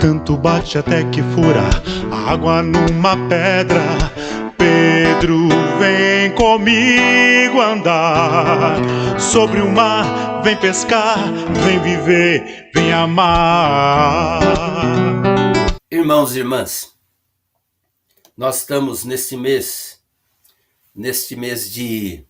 tanto bate até que fura a água numa pedra. Pedro, vem comigo andar sobre o mar, vem pescar, vem viver, vem amar. Irmãos e irmãs, nós estamos neste mês de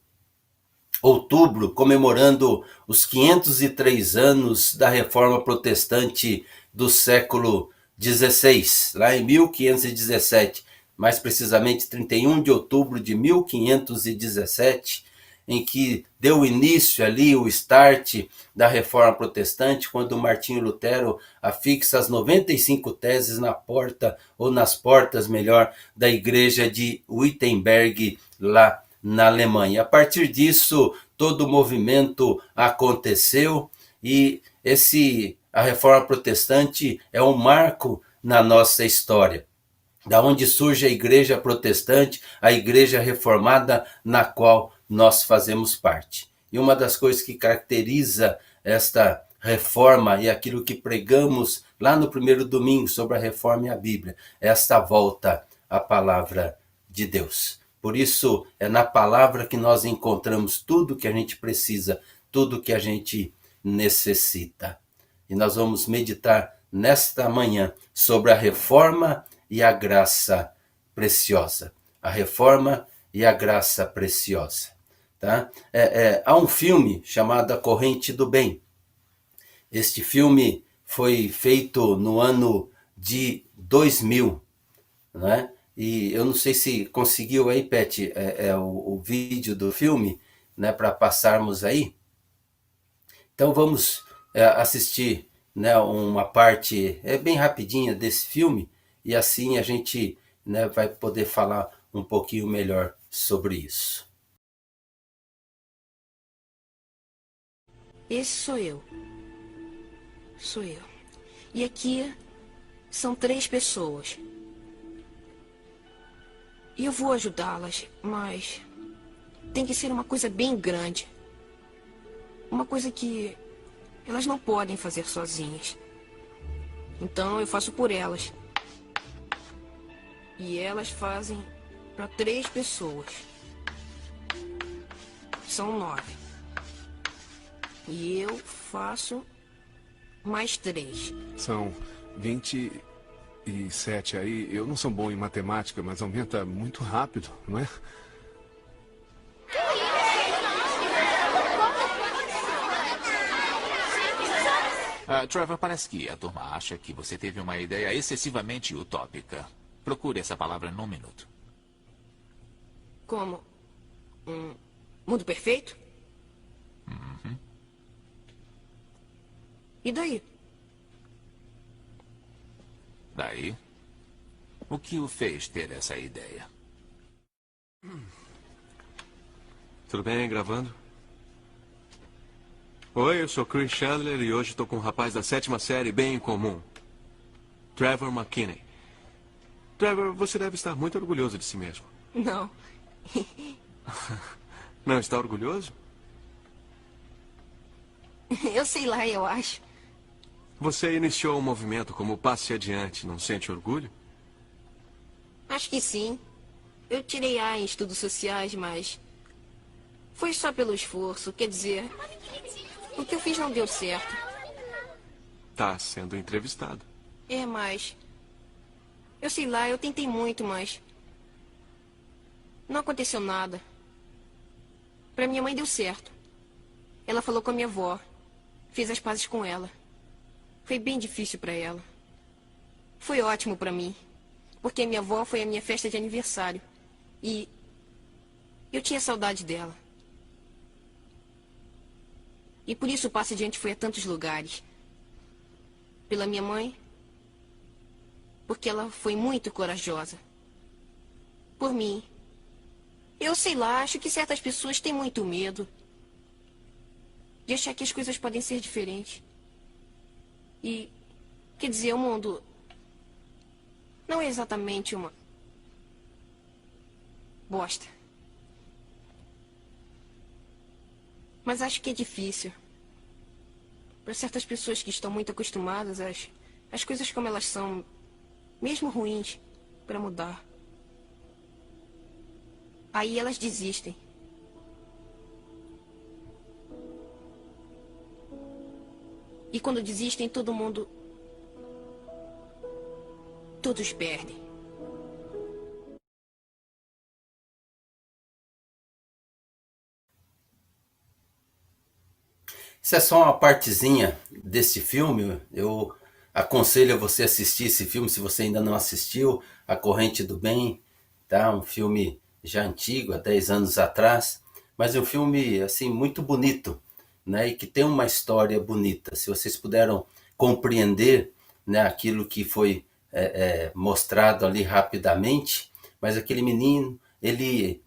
outubro, comemorando os 503 anos da Reforma Protestante do século XVI, lá em 1517, mais precisamente 31 de outubro de 1517, em que deu início ali o start da Reforma Protestante, quando Martinho Lutero afixa as 95 teses na porta, ou nas portas, melhor, da igreja de Wittenberg, lá na Alemanha. A partir disso, todo o movimento aconteceu e a Reforma Protestante é um marco na nossa história, da onde surge a Igreja Protestante, a Igreja Reformada, na qual nós fazemos parte. E uma das coisas que caracteriza esta reforma e aquilo que pregamos lá no primeiro domingo sobre a reforma e a Bíblia, é esta volta à palavra de Deus. Por isso, é na palavra que nós encontramos tudo que a gente precisa, tudo que a gente necessita. E nós vamos meditar nesta manhã sobre a reforma e a graça preciosa. A reforma e a graça preciosa. Tá? Há um filme chamado A Corrente do Bem. Este filme foi feito no ano de 2000, né? E eu não sei se conseguiu aí, Pet, o vídeo do filme, né, para passarmos aí. Então vamos assistir, né, uma parte bem rapidinha desse filme, e assim a gente, né, vai poder falar um pouquinho melhor sobre isso. Esse sou eu. Sou eu. E aqui são 3 pessoas. E eu vou ajudá-las, mas tem que ser uma coisa bem grande. Uma coisa que elas não podem fazer sozinhas. Então eu faço por elas. E elas fazem para 3 pessoas. São 9. E eu faço mais 3. São 27 aí. Eu não sou bom em matemática, mas aumenta muito rápido, não é? Trevor, parece que a turma acha que você teve uma ideia excessivamente utópica. Procure essa palavra num minuto. Como? Um mundo perfeito? Uhum. E daí? Daí? O que o fez ter essa ideia? Tudo bem, gravando? Oi, eu sou Chris Chandler e hoje estou com um rapaz da 7ª série bem incomum. Trevor McKinney. Trevor, você deve estar muito orgulhoso de si mesmo. Não. Não está orgulhoso? Eu sei lá, eu acho. Você iniciou um movimento como Passe Adiante, não sente orgulho? Acho que sim. Eu tirei A em estudos sociais, mas foi só pelo esforço. Quer dizer, o que eu fiz não deu certo. Tá sendo entrevistado. Mas eu sei lá, eu tentei muito, mas não aconteceu nada. Pra minha mãe deu certo. Ela falou com a minha avó. Fez as pazes com ela. Foi bem difícil pra ela. Foi ótimo pra mim. Porque a minha avó foi a minha festa de aniversário. E eu tinha saudade dela. E por isso o Passe Adiante foi a tantos lugares. Pela minha mãe. Porque ela foi muito corajosa. Por mim. Eu sei lá, acho que certas pessoas têm muito medo de achar que as coisas podem ser diferentes. E, quer dizer, o mundo não é exatamente uma bosta. Mas acho que é difícil. Para certas pessoas que estão muito acostumadas às as coisas como elas são, mesmo ruins, para mudar. Aí elas desistem. E quando desistem, todo mundo... todos perdem. Isso é só uma partezinha desse filme. Eu aconselho a você assistir esse filme se você ainda não assistiu, A Corrente do Bem, tá? Um filme já antigo, há 10 anos atrás, mas é um filme assim muito bonito, né? E que tem uma história bonita. Se vocês puderam compreender, né, aquilo que foi mostrado ali rapidamente, mas aquele menino, ele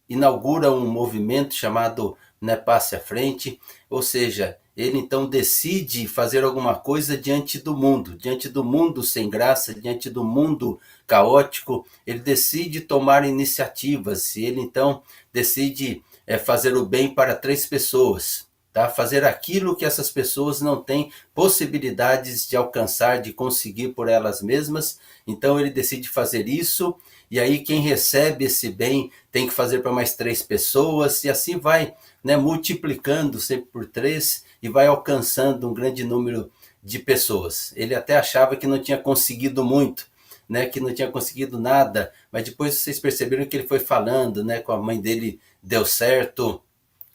inaugura um movimento chamado, né, Passe à Frente, ou seja, ele então decide fazer alguma coisa diante do mundo sem graça, diante do mundo caótico. Ele decide tomar iniciativas e ele então decide fazer o bem para 3 pessoas, tá? Fazer aquilo que essas pessoas não têm possibilidades de alcançar, de conseguir por elas mesmas. Então ele decide fazer isso, e aí quem recebe esse bem tem que fazer para mais 3 pessoas, e assim vai, né, multiplicando sempre por 3 e vai alcançando um grande número de pessoas. Ele até achava que não tinha conseguido muito, né, que não tinha conseguido nada, mas depois vocês perceberam que ele foi falando, né, com a mãe dele deu certo,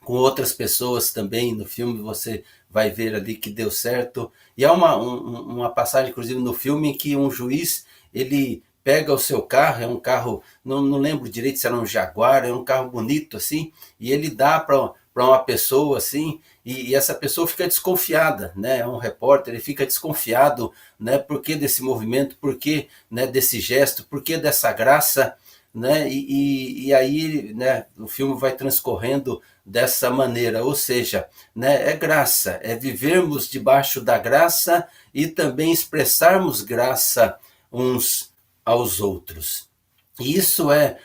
com outras pessoas também no filme você vai ver ali que deu certo. E há uma passagem, inclusive, no filme em que um juiz, ele pega o seu carro, é um carro, não lembro direito se era um Jaguar, é um carro bonito assim, e ele dá para uma pessoa assim, e essa pessoa fica desconfiada, né? É um repórter, ele fica desconfiado, né? Por que desse movimento, por que, né, desse gesto, por que dessa graça, né? E aí, né, o filme vai transcorrendo dessa maneira, ou seja, né, é graça, é vivermos debaixo da graça e também expressarmos graça uns aos outros. E isso é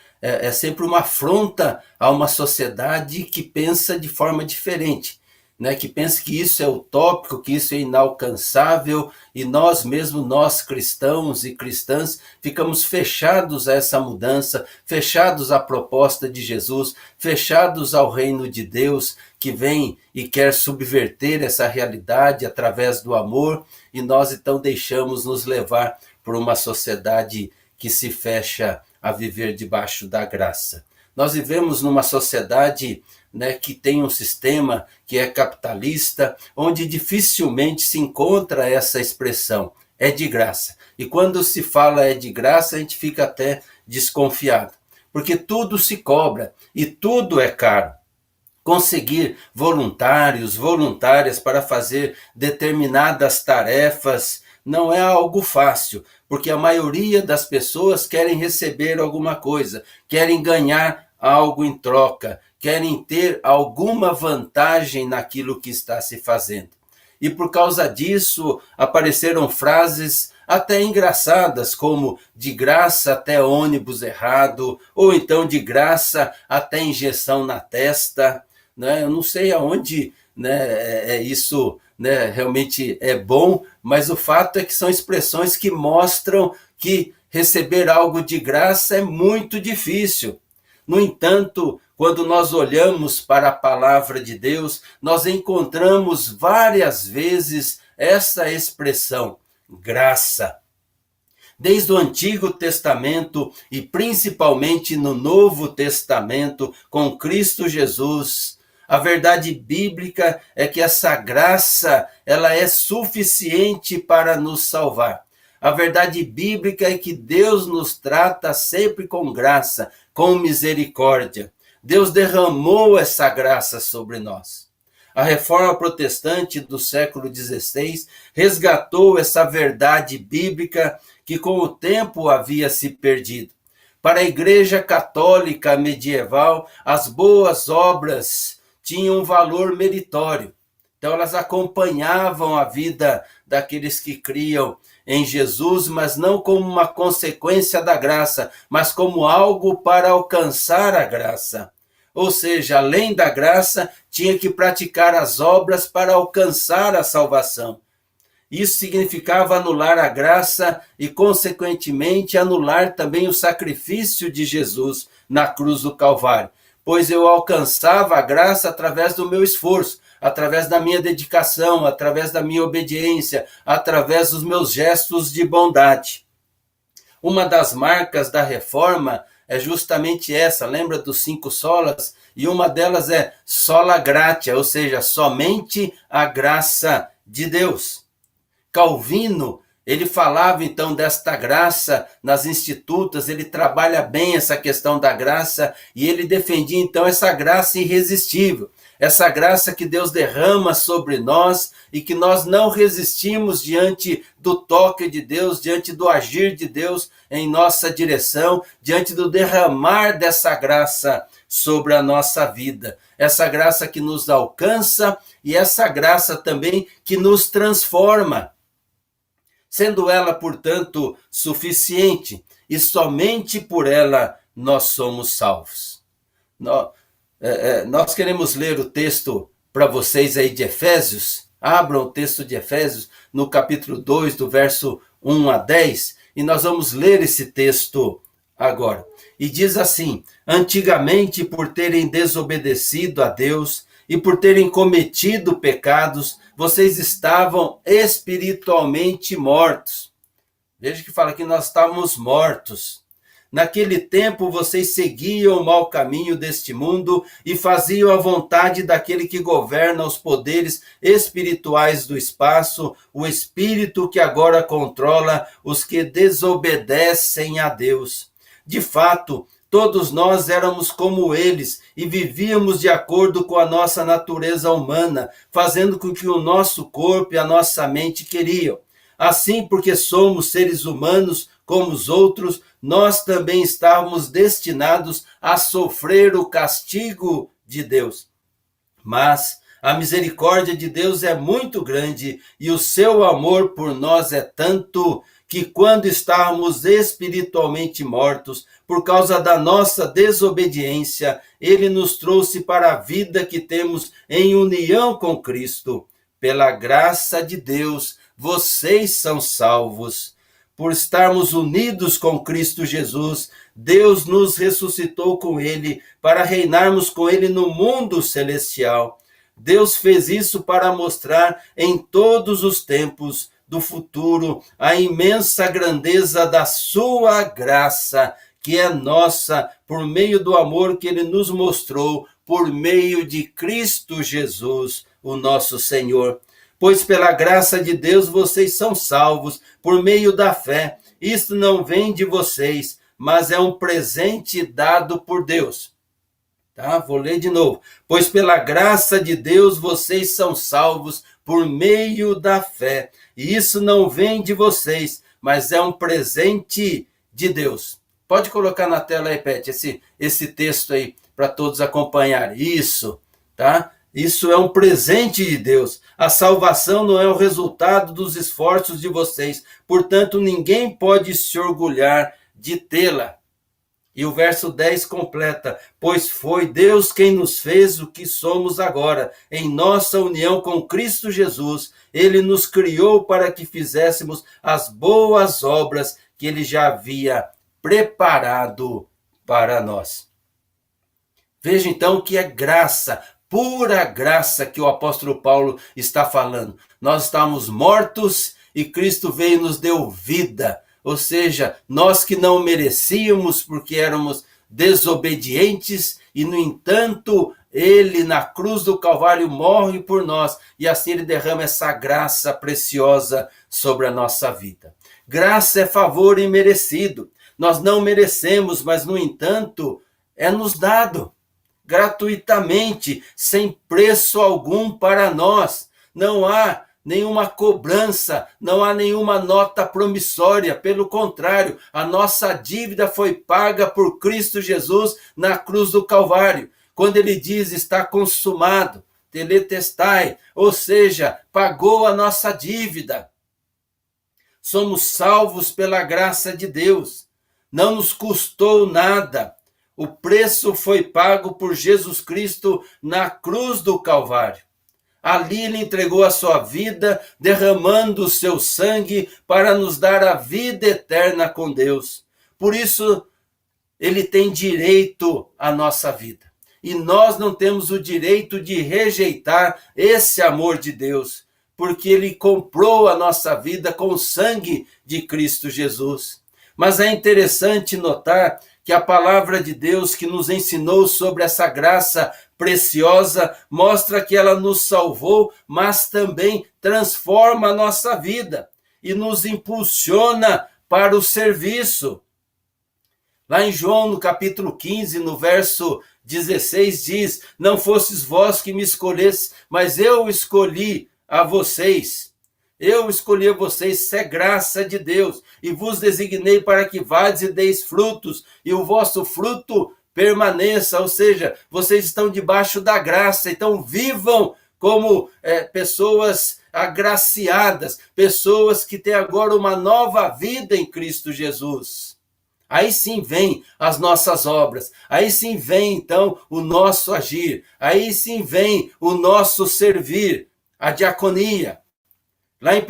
sempre uma afronta a uma sociedade que pensa de forma diferente, né? Que pensa que isso é utópico, que isso é inalcançável, e nós mesmos, nós cristãos e cristãs, ficamos fechados a essa mudança, fechados à proposta de Jesus, fechados ao reino de Deus, que vem e quer subverter essa realidade através do amor, e nós então deixamos nos levar por uma sociedade que se fecha a viver debaixo da graça. Nós vivemos numa sociedade, né, que tem um sistema que é capitalista, onde dificilmente se encontra essa expressão, é de graça. E quando se fala é de graça, a gente fica até desconfiado, porque tudo se cobra e tudo é caro. Conseguir voluntários, voluntárias para fazer determinadas tarefas não é algo fácil, porque a maioria das pessoas querem receber alguma coisa, querem ganhar algo em troca, querem ter alguma vantagem naquilo que está se fazendo. E por causa disso apareceram frases até engraçadas, como de graça até ônibus errado, ou então de graça até injeção na testa, né? Eu não sei aonde, né, isso, né, realmente é bom, mas o fato é que são expressões que mostram que receber algo de graça é muito difícil. No entanto, quando nós olhamos para a palavra de Deus, nós encontramos várias vezes essa expressão, graça. Desde o Antigo Testamento e principalmente no Novo Testamento, com Cristo Jesus, a verdade bíblica é que essa graça, ela é suficiente para nos salvar. A verdade bíblica é que Deus nos trata sempre com graça, com misericórdia. Deus derramou essa graça sobre nós. A reforma protestante do século XVI resgatou essa verdade bíblica que com o tempo havia se perdido. Para a Igreja Católica medieval, as boas obras tinham um valor meritório. Então elas acompanhavam a vida daqueles que criam em Jesus, mas não como uma consequência da graça, mas como algo para alcançar a graça. Ou seja, além da graça, tinha que praticar as obras para alcançar a salvação. Isso significava anular a graça e, consequentemente, anular também o sacrifício de Jesus na cruz do Calvário. Pois eu alcançava a graça através do meu esforço, através da minha dedicação, através da minha obediência, através dos meus gestos de bondade. Uma das marcas da reforma é justamente essa, lembra dos 5 solas? E uma delas é sola gratia, ou seja, somente a graça de Deus. Calvino, ele falava então desta graça nas institutas, ele trabalha bem essa questão da graça e ele defendia então essa graça irresistível, essa graça que Deus derrama sobre nós e que nós não resistimos diante do toque de Deus, diante do agir de Deus em nossa direção, diante do derramar dessa graça sobre a nossa vida. Essa graça que nos alcança e essa graça também que nos transforma. Sendo ela, portanto, suficiente, e somente por ela nós somos salvos. Nós queremos ler o texto para vocês aí de Efésios. Abram o texto de Efésios no capítulo 2, do verso 1 a 10, e nós vamos ler esse texto agora. E diz assim: antigamente, por terem desobedecido a Deus e por terem cometido pecados, vocês estavam espiritualmente mortos. Veja que fala que nós estávamos mortos. Naquele tempo vocês seguiam o mau caminho deste mundo e faziam a vontade daquele que governa os poderes espirituais do espaço, o espírito que agora controla os que desobedecem a Deus. De fato, todos nós éramos como eles e vivíamos de acordo com a nossa natureza humana, fazendo com que o nosso corpo e a nossa mente queriam. Assim, porque somos seres humanos como os outros, nós também estávamos destinados a sofrer o castigo de Deus. Mas a misericórdia de Deus é muito grande e o seu amor por nós é tanto que quando estávamos espiritualmente mortos, por causa da nossa desobediência, ele nos trouxe para a vida que temos em união com Cristo. Pela graça de Deus, vocês são salvos. Por estarmos unidos com Cristo Jesus, Deus nos ressuscitou com ele para reinarmos com ele no mundo celestial. Deus fez isso para mostrar em todos os tempos do futuro a imensa grandeza da sua graça, que é nossa por meio do amor que ele nos mostrou por meio de Cristo Jesus, o nosso Senhor. Pois pela graça de Deus vocês são salvos por meio da fé. Isto não vem de vocês, mas é um presente dado por Deus. Tá? Vou ler de novo. Pois pela graça de Deus vocês são salvos por meio da fé. E isso não vem de vocês, mas é um presente de Deus. Pode colocar na tela aí, Pet, esse texto aí para todos acompanharem. Isso, tá? Isso é um presente de Deus. A salvação não é o resultado dos esforços de vocês. Portanto, ninguém pode se orgulhar de tê-la. E o verso 10 completa: pois foi Deus quem nos fez o que somos agora, em nossa união com Cristo Jesus. Ele nos criou para que fizéssemos as boas obras que ele já havia preparado para nós. Veja então que é graça, pura graça que o apóstolo Paulo está falando. Nós estávamos mortos e Cristo veio e nos deu vida. Ou seja, nós que não merecíamos porque éramos desobedientes e, no entanto, ele na cruz do Calvário morre por nós e assim ele derrama essa graça preciosa sobre a nossa vida. Graça é favor imerecido. Nós não merecemos, mas, no entanto, é nos dado gratuitamente, sem preço algum para nós. Não há nenhuma cobrança, não há nenhuma nota promissória. Pelo contrário, a nossa dívida foi paga por Cristo Jesus na cruz do Calvário. Quando ele diz está consumado, tetelestai, ou seja, pagou a nossa dívida. Somos salvos pela graça de Deus. Não nos custou nada. O preço foi pago por Jesus Cristo na cruz do Calvário. Ali ele entregou a sua vida, derramando o seu sangue para nos dar a vida eterna com Deus. Por isso, ele tem direito à nossa vida. E nós não temos o direito de rejeitar esse amor de Deus, porque ele comprou a nossa vida com o sangue de Cristo Jesus. Mas é interessante notar que a palavra de Deus que nos ensinou sobre essa graça preciosa mostra que ela nos salvou, mas também transforma a nossa vida e nos impulsiona para o serviço. Lá em João, no capítulo 15, no verso 16, diz: não fostes vós que me escolhestes, mas eu escolhi a vocês. Eu escolhi a vocês, isso é graça de Deus, e vos designei para que vades e deis frutos, e o vosso fruto permaneça, ou seja, vocês estão debaixo da graça, então vivam como pessoas agraciadas, pessoas que têm agora uma nova vida em Cristo Jesus. Aí sim vem as nossas obras, aí sim vem então o nosso agir, aí sim vem o nosso servir, a diaconia. Lá em 1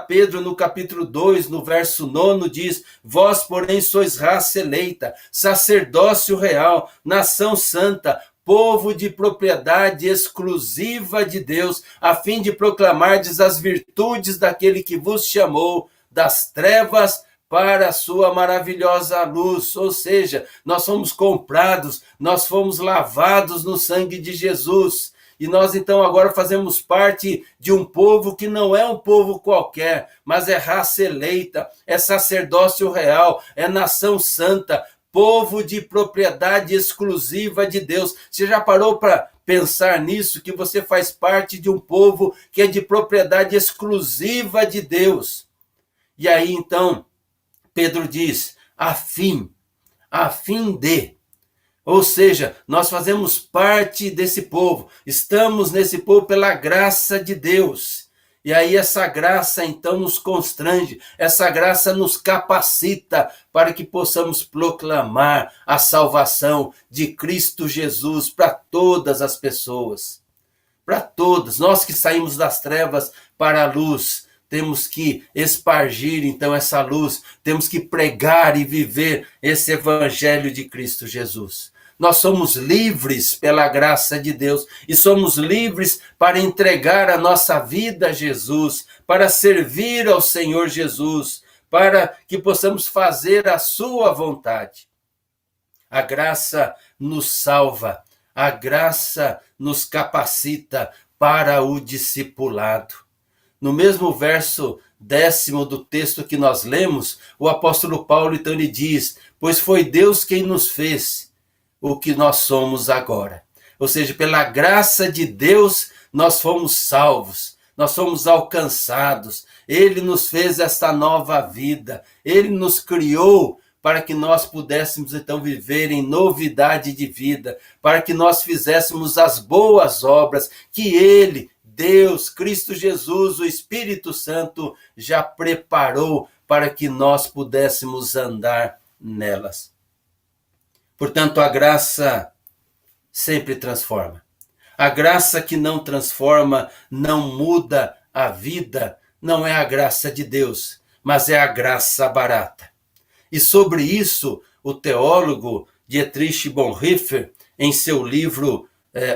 Pedro, no capítulo 2, no verso 9, diz: vós, porém, sois raça eleita, sacerdócio real, nação santa, povo de propriedade exclusiva de Deus, a fim de proclamardes as virtudes daquele que vos chamou das trevas para a sua maravilhosa luz. Ou seja, nós fomos comprados, nós fomos lavados no sangue de Jesus. E nós então agora fazemos parte de um povo que não é um povo qualquer, mas é raça eleita, é sacerdócio real, é nação santa, povo de propriedade exclusiva de Deus. Você já parou para pensar nisso, que você faz parte de um povo que é de propriedade exclusiva de Deus? E aí então Pedro diz: a fim de. Ou seja, nós fazemos parte desse povo, estamos nesse povo pela graça de Deus. E aí essa graça então nos constrange, essa graça nos capacita para que possamos proclamar a salvação de Cristo Jesus para todas as pessoas. Para todas, nós que saímos das trevas para a luz, temos que espargir então essa luz, temos que pregar e viver esse evangelho de Cristo Jesus. Nós somos livres pela graça de Deus e somos livres para entregar a nossa vida a Jesus, para servir ao Senhor Jesus, para que possamos fazer a sua vontade. A graça nos salva, a graça nos capacita para o discipulado. No mesmo verso 10º do texto que nós lemos, o apóstolo Paulo então lhe diz: pois foi Deus quem nos fez o que nós somos agora. Ou seja, pela graça de Deus nós fomos salvos, nós fomos alcançados. Ele nos fez esta nova vida, ele nos criou para que nós pudéssemos então viver em novidade de vida, para que nós fizéssemos as boas obras que ele, Deus, Cristo Jesus, o Espírito Santo já preparou para que nós pudéssemos andar nelas. Portanto, a graça sempre transforma. A graça que não transforma, não muda a vida, não é a graça de Deus, mas é a graça barata. E sobre isso, o teólogo Dietrich Bonhoeffer, em seu livro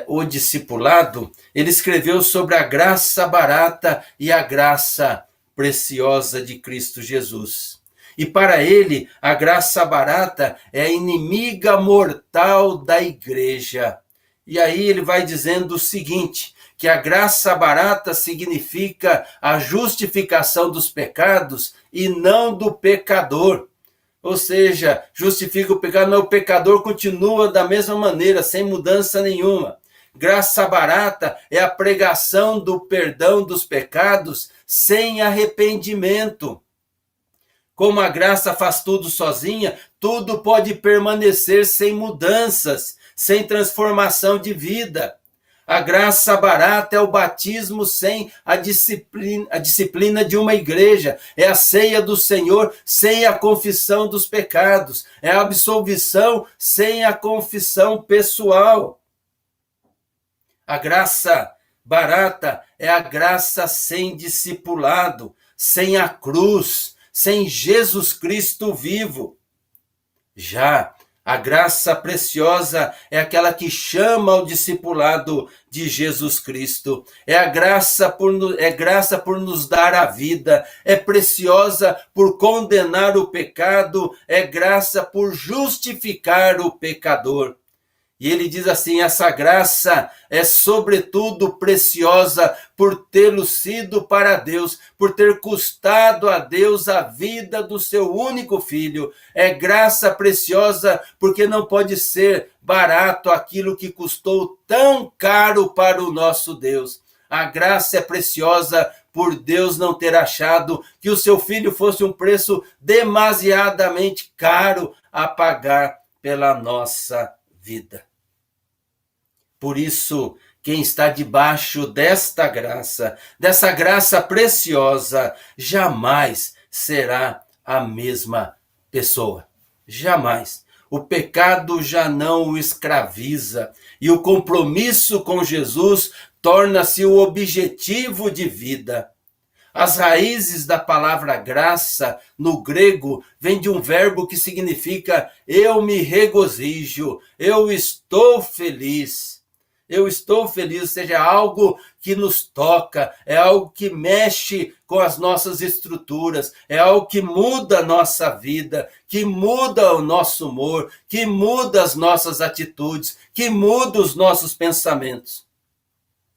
O Discipulado, ele escreveu sobre a graça barata e a graça preciosa de Cristo Jesus. E para ele, a graça barata é a inimiga mortal da igreja. E aí ele vai dizendo o seguinte, que a graça barata significa a justificação dos pecados e não do pecador. Ou seja, justifica o pecado, mas o pecador continua da mesma maneira, sem mudança nenhuma. Graça barata é a pregação do perdão dos pecados sem arrependimento. Como a graça faz tudo sozinha, tudo pode permanecer sem mudanças, sem transformação de vida. A graça barata é o batismo sem a disciplina de uma igreja. É a ceia do Senhor sem a confissão dos pecados. É a absolvição sem a confissão pessoal. A graça Barata é a graça sem discipulado, sem a cruz, sem Jesus Cristo vivo. Já a graça preciosa é aquela que chama ao discipulado de Jesus Cristo. É graça por nos dar a vida. É preciosa por condenar o pecado. É graça por justificar o pecador. E ele diz assim, essa graça é sobretudo preciosa por tê-lo sido para Deus, por ter custado a Deus a vida do seu único filho. É graça preciosa porque não pode ser barato aquilo que custou tão caro para o nosso Deus. A graça é preciosa por Deus não ter achado que o seu filho fosse um preço demasiadamente caro a pagar pela nossa vida. Por isso, quem está debaixo desta graça, dessa graça preciosa, jamais será a mesma pessoa. Jamais. O pecado já não o escraviza e o compromisso com Jesus torna-se o objetivo de vida. As raízes da palavra graça, no grego, vem de um verbo que significa eu me regozijo, eu estou feliz. Eu estou feliz, ou seja, é algo que nos toca, é algo que mexe com as nossas estruturas, é algo que muda a nossa vida, que muda o nosso humor, que muda as nossas atitudes, que muda os nossos pensamentos.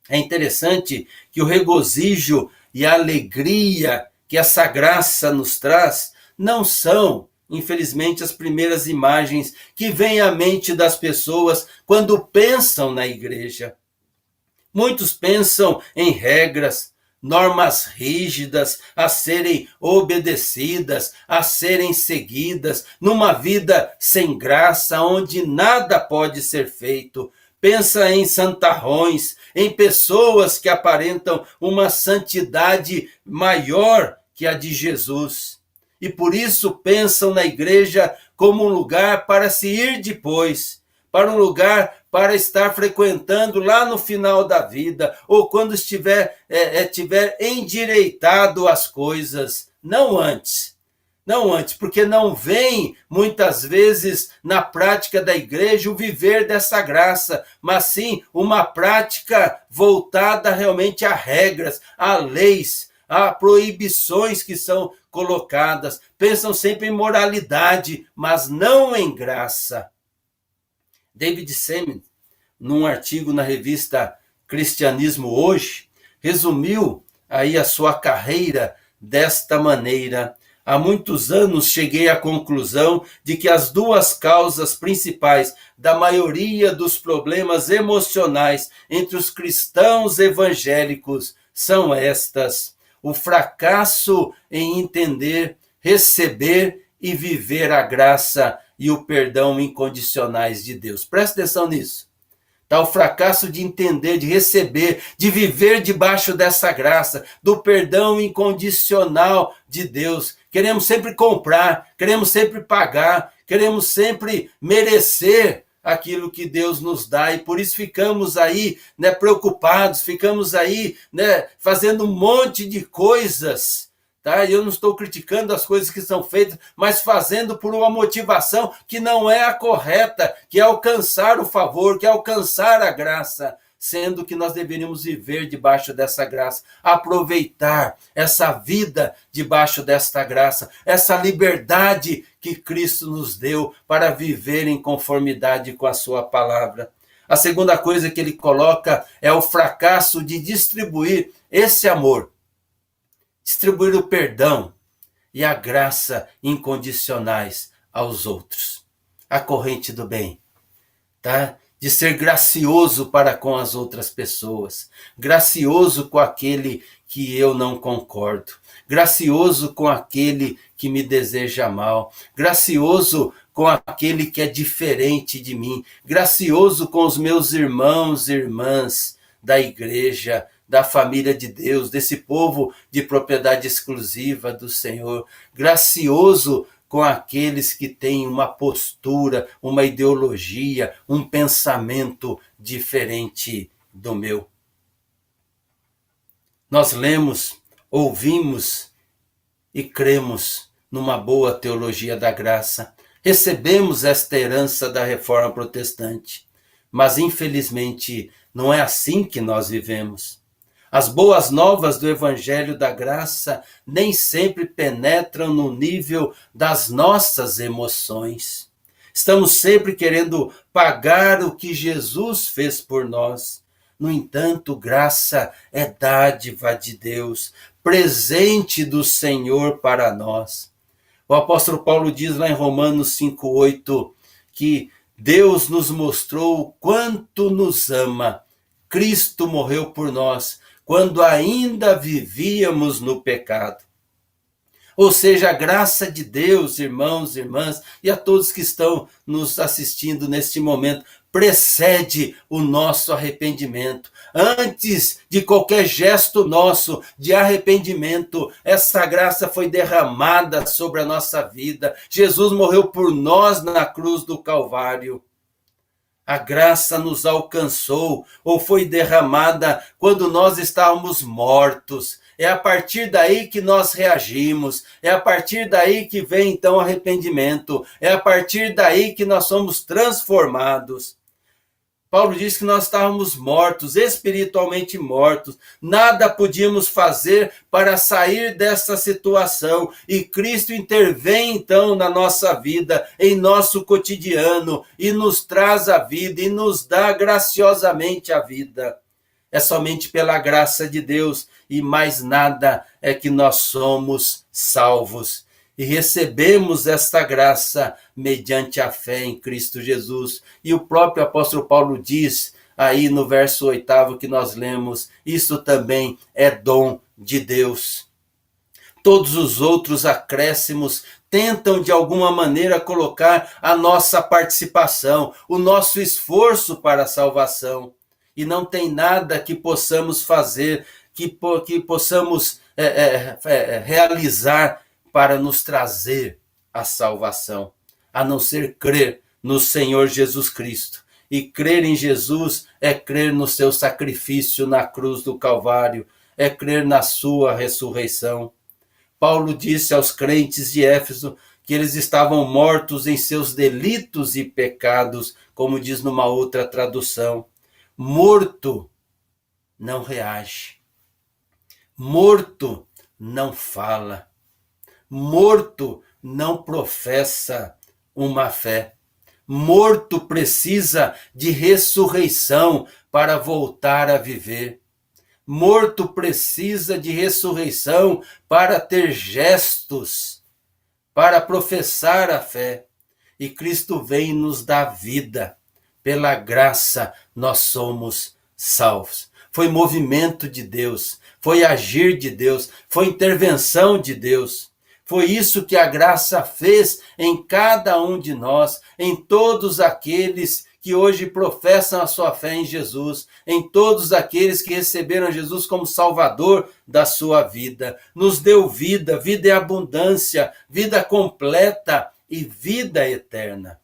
É interessante que o regozijo e a alegria que essa graça nos traz não são, infelizmente, as primeiras imagens que vêm à mente das pessoas quando pensam na igreja. Muitos pensam em regras, normas rígidas a serem obedecidas, a serem seguidas, numa vida sem graça, onde nada pode ser feito. Pensa em santarrões, em pessoas que aparentam uma santidade maior que a de Jesus. E por isso pensam na igreja como um lugar para se ir depois, para um lugar para estar frequentando lá no final da vida, ou quando tiver endireitado as coisas, não antes. Não antes, porque não vem, muitas vezes, na prática da igreja o viver dessa graça, mas sim uma prática voltada realmente a regras, a leis, a proibições que são colocadas. Pensam sempre em moralidade, mas não em graça. David Seaman, num artigo na revista Cristianismo Hoje, resumiu aí a sua carreira desta maneira. Há muitos anos cheguei à conclusão de que as duas causas principais da maioria dos problemas emocionais entre os cristãos evangélicos são estas: o fracasso em entender, receber e viver a graça e o perdão incondicionais de Deus. Presta atenção nisso. Tá? O fracasso de entender, de receber, de viver debaixo dessa graça, do perdão incondicional de Deus. Queremos sempre comprar, queremos sempre pagar, queremos sempre merecer aquilo que Deus nos dá, e por isso ficamos aí, preocupados, ficamos aí, fazendo um monte de coisas, tá? Eu não estou criticando as coisas que são feitas, mas fazendo por uma motivação que não é a correta, que é alcançar o favor, que é alcançar a graça, sendo que nós deveríamos viver debaixo dessa graça, aproveitar essa vida debaixo desta graça, essa liberdade que Cristo nos deu para viver em conformidade com a sua palavra. A segunda coisa que ele coloca é o fracasso de distribuir esse amor, distribuir o perdão e a graça incondicionais aos outros. A corrente do bem, tá? De ser gracioso para com as outras pessoas, gracioso com aquele que eu não concordo, gracioso com aquele que me deseja mal, gracioso com aquele que é diferente de mim, gracioso com os meus irmãos e irmãs da igreja, da família de Deus, desse povo de propriedade exclusiva do Senhor, gracioso com aqueles que têm uma postura, uma ideologia, um pensamento diferente do meu. Nós lemos, ouvimos e cremos numa boa teologia da graça. Recebemos esta herança da Reforma Protestante, mas infelizmente não é assim que nós vivemos. As boas novas do Evangelho da Graça nem sempre penetram no nível das nossas emoções. Estamos sempre querendo pagar o que Jesus fez por nós. No entanto, graça é dádiva de Deus, presente do Senhor para nós. O apóstolo Paulo diz lá em Romanos 5:8 que Deus nos mostrou o quanto nos ama. Cristo morreu por nós, quando ainda vivíamos no pecado. Ou seja, a graça de Deus, irmãos e irmãs, e a todos que estão nos assistindo neste momento, precede o nosso arrependimento. Antes de qualquer gesto nosso de arrependimento, essa graça foi derramada sobre a nossa vida. Jesus morreu por nós na cruz do Calvário. A graça nos alcançou ou foi derramada quando nós estávamos mortos. É a partir daí que nós reagimos. É a partir daí que vem então o arrependimento. É a partir daí que nós somos transformados. Paulo diz que nós estávamos mortos, espiritualmente mortos. Nada podíamos fazer para sair dessa situação. E Cristo intervém então na nossa vida, em nosso cotidiano, e nos traz a vida, e nos dá graciosamente a vida. É somente pela graça de Deus e mais nada é que nós somos salvos. E recebemos esta graça mediante a fé em Cristo Jesus. E o próprio apóstolo Paulo diz aí no verso 8 que nós lemos, isso também é dom de Deus. Todos os outros acréscimos tentam de alguma maneira colocar a nossa participação, o nosso esforço para a salvação. E não tem nada que possamos fazer, que possamos realizar para nos trazer a salvação, a não ser crer no Senhor Jesus Cristo. E crer em Jesus é crer no seu sacrifício na cruz do Calvário, é crer na sua ressurreição. Paulo disse aos crentes de Éfeso que eles estavam mortos em seus delitos e pecados, como diz numa outra tradução. Morto não reage. Morto não fala. Morto não professa uma fé. Morto precisa de ressurreição para voltar a viver. Morto precisa de ressurreição para ter gestos, para professar a fé. E Cristo vem e nos dá vida. Pela graça nós somos salvos. Foi movimento de Deus, foi agir de Deus, foi intervenção de Deus. Foi isso que a graça fez em cada um de nós, em todos aqueles que hoje professam a sua fé em Jesus, em todos aqueles que receberam Jesus como Salvador da sua vida. Nos deu vida, vida em abundância, vida completa e vida eterna.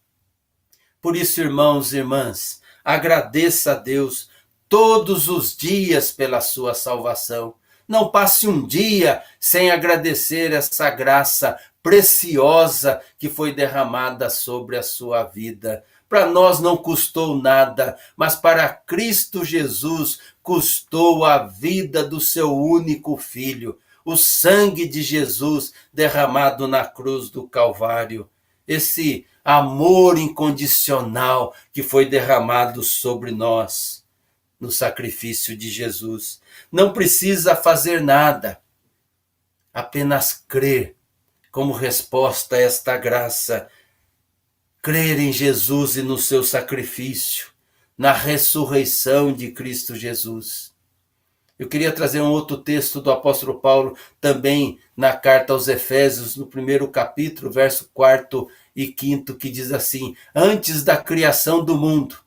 Por isso, irmãos e irmãs, agradeça a Deus todos os dias pela sua salvação. Não passe um dia sem agradecer essa graça preciosa que foi derramada sobre a sua vida. Para nós não custou nada, mas para Cristo Jesus custou a vida do seu único Filho, o sangue de Jesus derramado na cruz do Calvário. Esse amor incondicional que foi derramado sobre nós no sacrifício de Jesus. Não precisa fazer nada, apenas crer como resposta a esta graça. Crer em Jesus e no seu sacrifício, na ressurreição de Cristo Jesus. Eu queria trazer um outro texto do apóstolo Paulo, também na carta aos Efésios, no 1º capítulo, verso 4 e 5, que diz assim: antes da criação do mundo,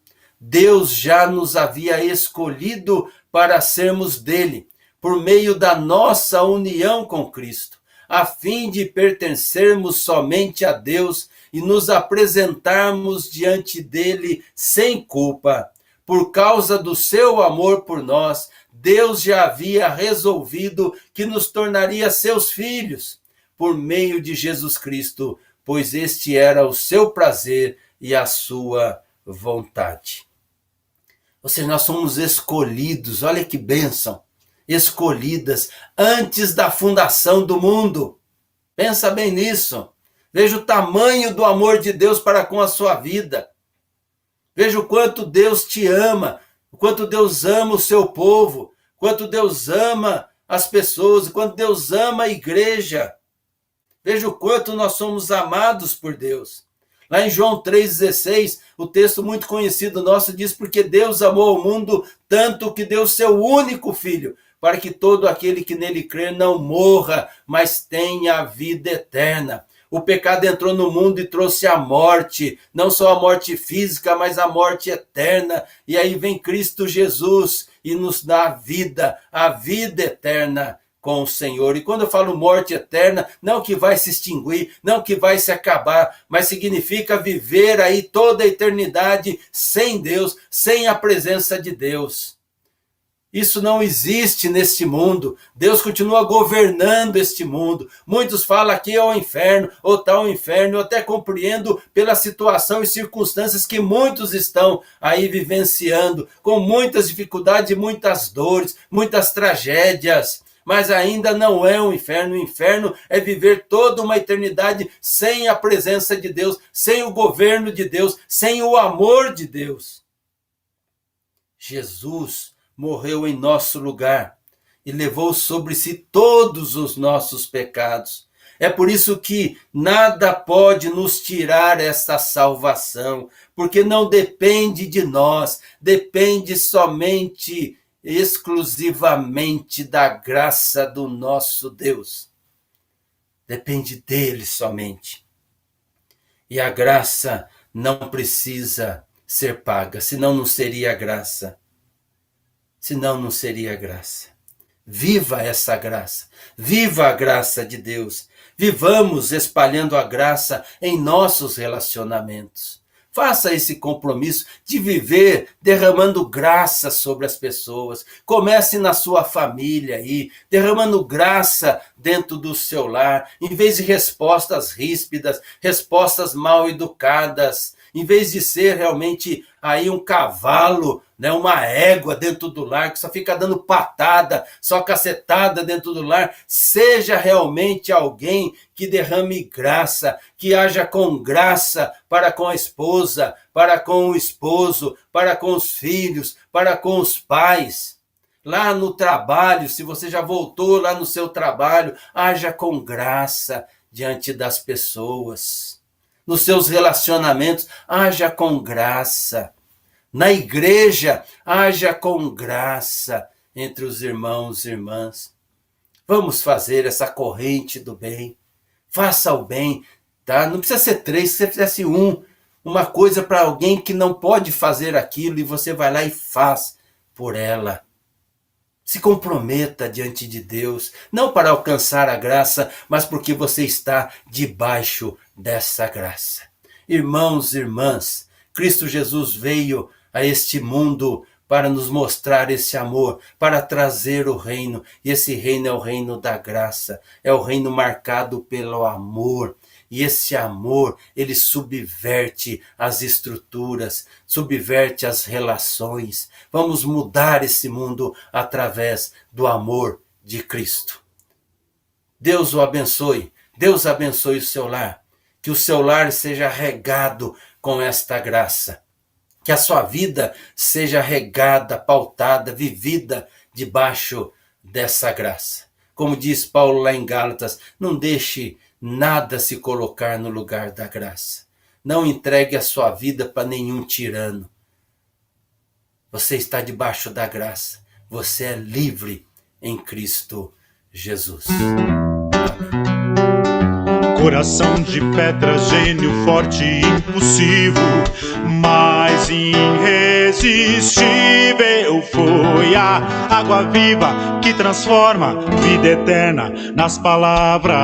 Deus já nos havia escolhido para sermos dele, por meio da nossa união com Cristo, a fim de pertencermos somente a Deus e nos apresentarmos diante dele sem culpa. Por causa do seu amor por nós, Deus já havia resolvido que nos tornaria seus filhos por meio de Jesus Cristo, pois este era o seu prazer e a sua vontade. Ou seja, nós somos escolhidos, olha que bênção, escolhidas antes da fundação do mundo. Pensa bem nisso. Veja o tamanho do amor de Deus para com a sua vida. Veja o quanto Deus te ama, o quanto Deus ama o seu povo, o quanto Deus ama as pessoas, o quanto Deus ama a igreja. Veja o quanto nós somos amados por Deus. Lá em João 3,16, o texto muito conhecido nosso diz: porque Deus amou o mundo tanto que deu seu único filho, para que todo aquele que nele crer não morra, mas tenha a vida eterna. O pecado entrou no mundo e trouxe a morte, não só a morte física, mas a morte eterna. E aí vem Cristo Jesus e nos dá a vida eterna com o Senhor. E quando eu falo morte eterna, não que vai se extinguir, não que vai se acabar, mas significa viver aí toda a eternidade sem Deus, sem a presença de Deus. Isso não existe neste mundo. Deus continua governando este mundo. Muitos falam aqui é o inferno, ou tal inferno. Eu até compreendo pela situação e circunstâncias que muitos estão aí vivenciando, com muitas dificuldades e muitas dores, muitas tragédias. Mas ainda não é um inferno. O inferno é viver toda uma eternidade sem a presença de Deus, sem o governo de Deus, sem o amor de Deus. Jesus morreu em nosso lugar e levou sobre si todos os nossos pecados. É por isso que nada pode nos tirar esta salvação, porque não depende de nós, depende somente, exclusivamente da graça do nosso Deus. Depende dele somente. E a graça não precisa ser paga, senão não seria graça. Senão não seria graça. Viva essa graça. Viva a graça de Deus. Vivamos espalhando a graça em nossos relacionamentos. Faça esse compromisso de viver derramando graça sobre as pessoas. Comece na sua família aí, derramando graça dentro do seu lar, em vez de respostas ríspidas, respostas mal educadas, em vez de ser realmente aí um cavalo, né, uma égua dentro do lar, que só fica dando patada, só cacetada dentro do lar. Seja realmente alguém que derrame graça, que haja com graça para com a esposa, para com o esposo, para com os filhos, para com os pais. Lá no trabalho, se você já voltou lá no seu trabalho, haja com graça diante das pessoas. Nos seus relacionamentos, haja com graça. Na igreja, haja com graça entre os irmãos e irmãs. Vamos fazer essa corrente do bem. Faça o bem, tá? Não precisa ser 3, se você fizesse uma coisa para alguém que não pode fazer aquilo e você vai lá e faz por ela. Se comprometa diante de Deus, não para alcançar a graça, mas porque você está debaixo dessa graça. Irmãos e irmãs, Cristo Jesus veio a este mundo para nos mostrar esse amor, para trazer o reino. E esse reino é o reino da graça, é o reino marcado pelo amor. E esse amor, ele subverte as estruturas, subverte as relações. Vamos mudar esse mundo através do amor de Cristo. Deus o abençoe. Deus abençoe o seu lar. Que o seu lar seja regado com esta graça. Que a sua vida seja regada, pautada, vivida debaixo dessa graça. Como diz Paulo lá em Gálatas, não deixe nada se colocar no lugar da graça. Não entregue a sua vida para nenhum tirano. Você está debaixo da graça. Você é livre em Cristo Jesus. Coração de pedra, gênio forte e impulsivo, mas irresistível foi a água viva que transforma vida eterna nas palavras.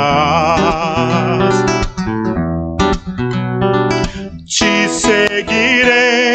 Te seguirei